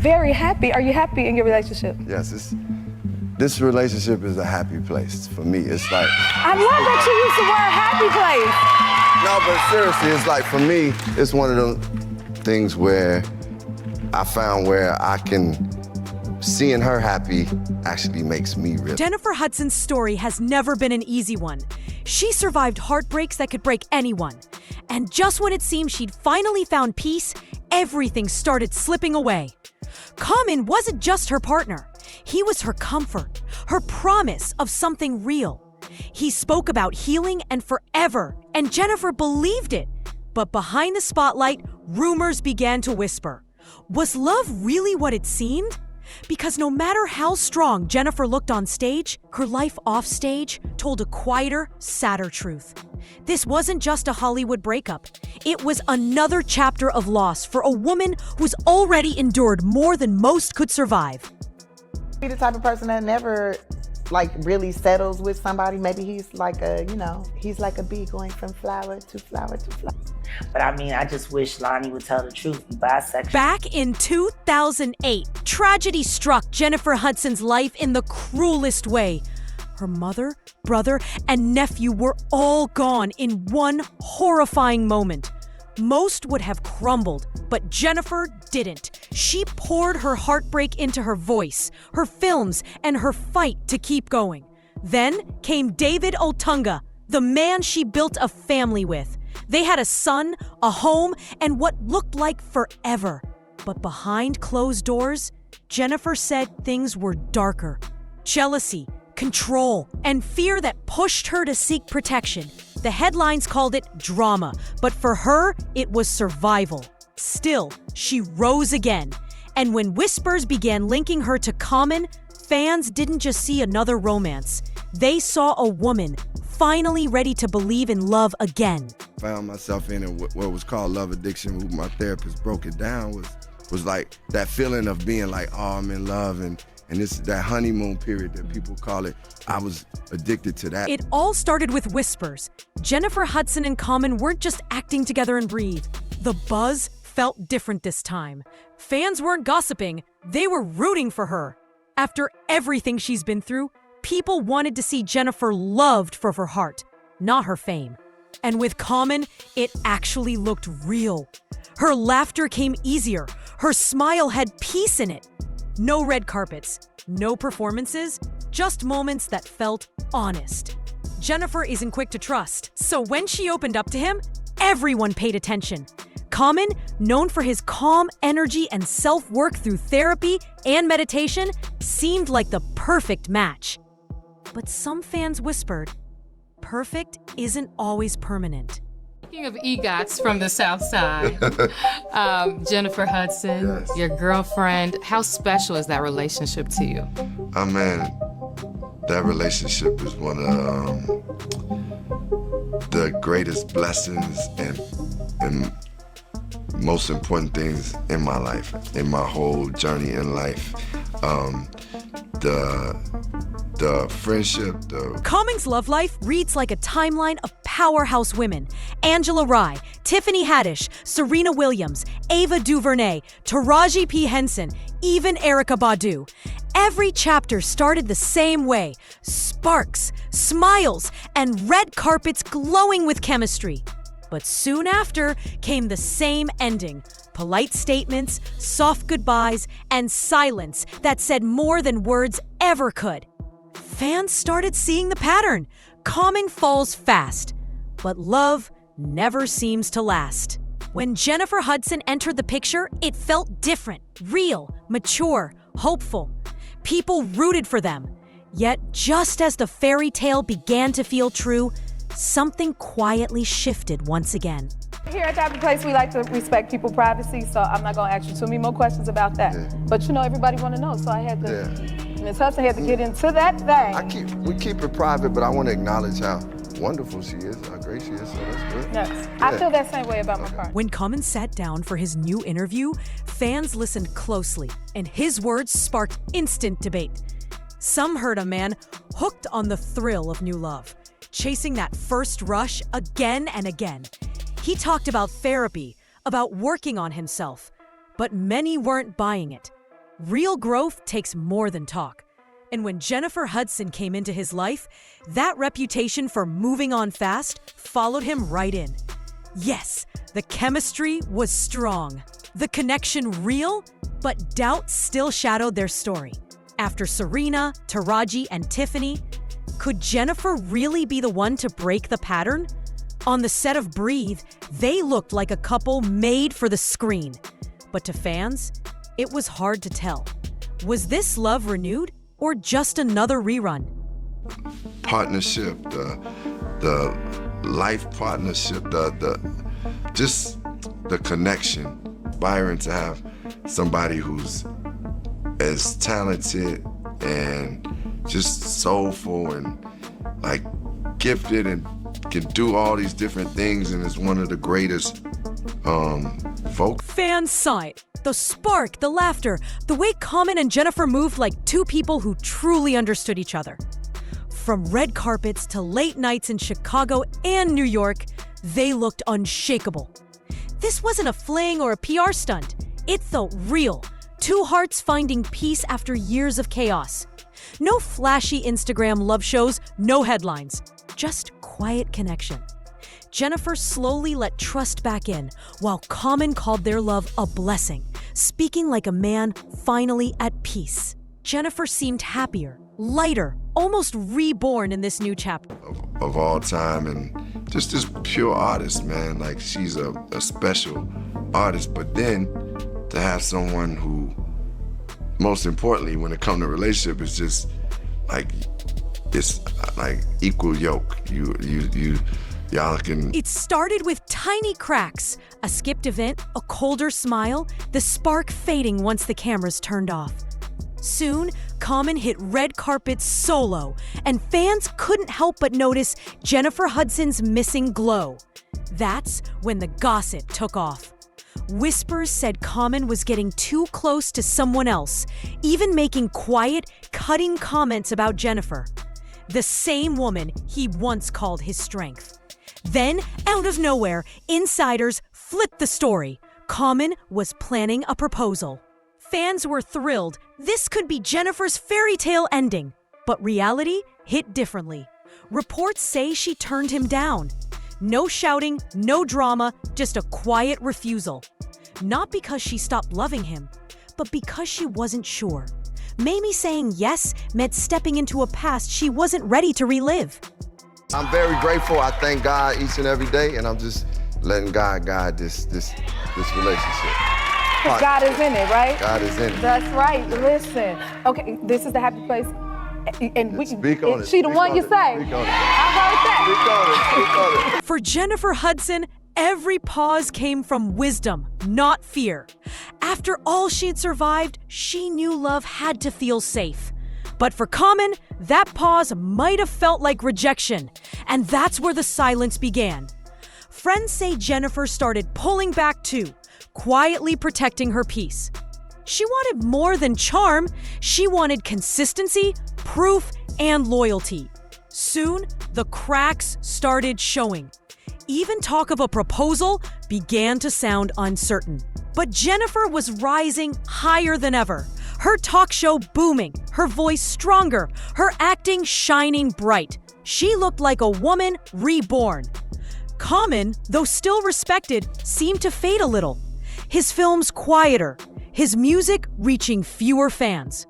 very happy. Are you happy in your relationship? Yes, this relationship is a happy place for me. It's like... I love that you use the word happy place. No, but seriously, it's like, for me, it's one of those things where I found where I can... Seeing her happy actually makes me real. Janifer Hudson's story has never been an easy one. She survived heartbreaks that could break anyone. And just when it seemed she'd finally found peace, everything started slipping away. Common wasn't just her partner. He was her comfort, her promise of something real. He spoke about healing and forever, and Janifer believed it. But behind the spotlight, rumors began to whisper. Was love really what it seemed? Because no matter how strong Janifer looked on stage, her life off stage told a quieter, sadder truth. This wasn't just a Hollywood breakup. It was another chapter of loss for a woman who's already endured more than most could survive. Be the type of person that never really settles with somebody. Maybe he's like a, he's like a bee going from flower to flower to flower. But I mean, I just wish Lonnie would tell the truth, be bisexual. Back in 2008, tragedy struck Janifer Hudson's life in the cruelest way. Her mother, brother, and nephew were all gone in one horrifying moment. Most would have crumbled, but Janifer didn't. She poured her heartbreak into her voice, her films, and her fight to keep going. Then came David Otunga, the man she built a family with. They had a son, a home, and what looked like forever. But behind closed doors, Janifer said things were darker. Jealousy, control, and fear that pushed her to seek protection. The headlines called it drama, but for her, it was survival. Still, she rose again. And when whispers began linking her to Common, fans didn't just see another romance. They saw a woman finally ready to believe in love again. Found myself in what was called love addiction, who my therapist broke it down, was like that feeling of being like, oh, I'm in love, and this that honeymoon period that people call it. I was addicted to that. It all started with whispers. Janifer Hudson and Common weren't just acting together and breathe. The buzz felt different this time. Fans weren't gossiping, they were rooting for her. After everything she's been through, people wanted to see Janifer loved for her heart, not her fame. And with Common, it actually looked real. Her laughter came easier. Her smile had peace in it. No red carpets, no performances, just moments that felt honest. Janifer isn't quick to trust, so when she opened up to him, everyone paid attention. Common, known for his calm energy and self-work through therapy and meditation, seemed like the perfect match. But some fans whispered, perfect isn't always permanent. Speaking of EGOTs from the South Side, Janifer Hudson, yes, your girlfriend, how special is that relationship to you? Oh man, that relationship is one of the greatest blessings and most important things in my life, in my whole journey in life. The friendship, Common's love life reads like a timeline of powerhouse women. Angela Rye, Tiffany Haddish, Serena Williams, Ava DuVernay, Taraji P. Henson, even Erykah Badu. Every chapter started the same way. Sparks, smiles, and red carpets glowing with chemistry. But soon after came the same ending. Polite statements, soft goodbyes, and silence that said more than words ever could. Fans started seeing the pattern. Common falls fast, but love never seems to last. When Janifer Hudson entered the picture, it felt different, real, mature, hopeful. People rooted for them. Yet, just as the fairy tale began to feel true, something quietly shifted once again. Here at Happy Place, we like to respect people's privacy, so I'm not gonna ask you too many more questions about that. Yeah. But everybody wanna know, so I had to, Ms. Hudson had to get into that thing. We keep it private, but I wanna acknowledge how wonderful she is, how great she is, so that's good. Yes, yeah. I feel that same way about my car. When Common sat down for his new interview, fans listened closely, and his words sparked instant debate. Some heard a man hooked on the thrill of new love, chasing that first rush again and again. He talked about therapy, about working on himself, but many weren't buying it. Real growth takes more than talk. And when Janifer Hudson came into his life, that reputation for moving on fast followed him right in. Yes, the chemistry was strong. The connection real, but doubt still shadowed their story. After Serena, Taraji, and Tiffany, could Janifer really be the one to break the pattern? On the set of Breathe, they looked like a couple made for the screen. But to fans, it was hard to tell. Was this love renewed or just another rerun? Partnership, the life partnership, just the connection. Byron, to have somebody who's as talented and just soulful and like gifted and can do all these different things and is one of the greatest folk. Fans saw it. The spark, the laughter, the way Common and Janifer moved like two people who truly understood each other. From red carpets to late nights in Chicago and New York, they looked unshakable. This wasn't a fling or a PR stunt. It felt real. Two hearts finding peace after years of chaos. No flashy Instagram love shows, no headlines. Just quiet connection. Janifer slowly let trust back in, while Common called their love a blessing, speaking like a man finally at peace. Janifer seemed happier, lighter, almost reborn in this new chapter. Of all time, and just this pure artist, man. Like, she's a special artist, but then to have someone who, most importantly, when it comes to relationship, is just like, it's like equal yoke. Y'all can... It started with tiny cracks, a skipped event, a colder smile, the spark fading once the cameras turned off. Soon, Common hit red carpets solo, and fans couldn't help but notice Janifer Hudson's missing glow. That's when the gossip took off. Whispers said Common was getting too close to someone else, even making quiet, cutting comments about Janifer, the same woman he once called his strength. Then, out of nowhere, insiders flipped the story. Common was planning a proposal. Fans were thrilled. This could be Janifer's fairy tale ending. But reality hit differently. Reports say she turned him down. No shouting, no drama, just a quiet refusal. Not because she stopped loving him, but because she wasn't sure. Mamie saying yes meant stepping into a past she wasn't ready to relive. I'm very grateful. I thank God each and every day, and I'm just letting God guide this relationship. Because God is in it, right? God is in it. That's right. Listen. Okay, this is the happy place. And we Speak on it. She the Speak one on you it. say. Speak on it. How about that? Speak on it. For Janifer Hudson, every pause came from wisdom, not fear. After all she'd survived, she knew love had to feel safe. But for Common, that pause might have felt like rejection, and that's where the silence began. Friends say Janifer started pulling back too, quietly protecting her peace. She wanted more than charm. She wanted consistency, proof, and loyalty. Soon, the cracks started showing. Even talk of a proposal began to sound uncertain. But Janifer was rising higher than ever. Her talk show booming, her voice stronger, her acting shining bright. She looked like a woman reborn. Common, though still respected, seemed to fade a little. His films quieter, his music reaching fewer fans.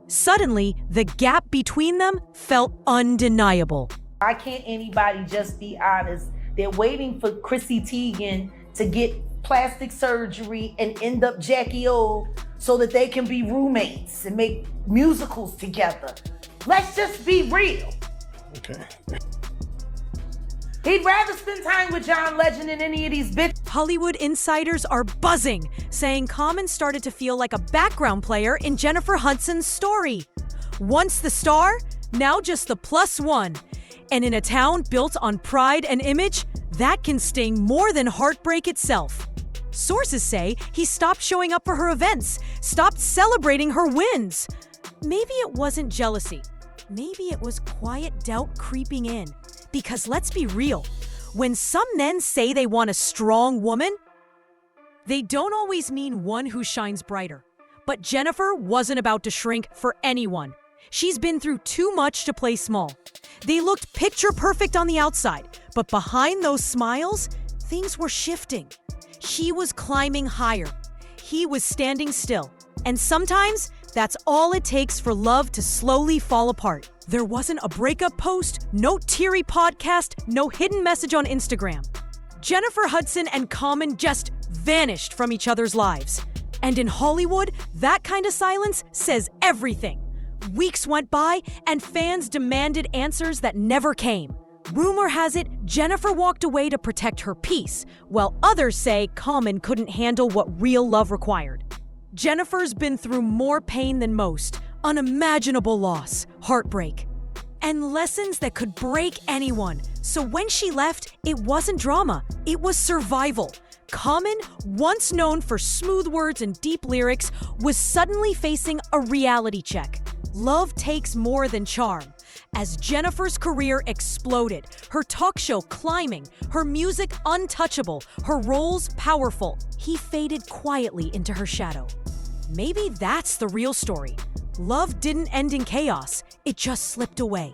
Suddenly, the gap between them felt undeniable. Why can't anybody just be honest? They're waiting for Chrissy Teigen to get plastic surgery and end up Jackie O so that they can be roommates and make musicals together. Let's just be real. Okay. He'd rather spend time with John Legend than any of these bitches. Hollywood insiders are buzzing, saying Common started to feel like a background player in Janifer Hudson's story. Once the star, now just the plus one. And in a town built on pride and image, that can sting more than heartbreak itself. Sources say he stopped showing up for her events, stopped celebrating her wins. Maybe it wasn't jealousy. Maybe it was quiet doubt creeping in. Because let's be real, when some men say they want a strong woman, they don't always mean one who shines brighter, But Jenifer wasn't about to shrink for anyone. She's been through too much to play small. They looked picture perfect on the outside, but behind those smiles, things were shifting. She was climbing higher. He was standing still. And sometimes, that's all it takes for love to slowly fall apart. There wasn't a breakup post, no teary podcast, no hidden message on Instagram. Jenifer Hudson and Common just vanished from each other's lives. And in Hollywood, that kind of silence says everything. Weeks went by, and fans demanded answers that never came. Rumor has it, Jenifer walked away to protect her peace, while others say Common couldn't handle what real love required. Jenifer's been through more pain than most, unimaginable loss, heartbreak, and lessons that could break anyone. So when she left, it wasn't drama, it was survival. Common, once known for smooth words and deep lyrics, was suddenly facing a reality check. Love takes more than charm. As Jenifer's career exploded, her talk show climbing, her music untouchable, her roles powerful, he faded quietly into her shadow. Maybe that's the real story. Love didn't end in chaos, it just slipped away.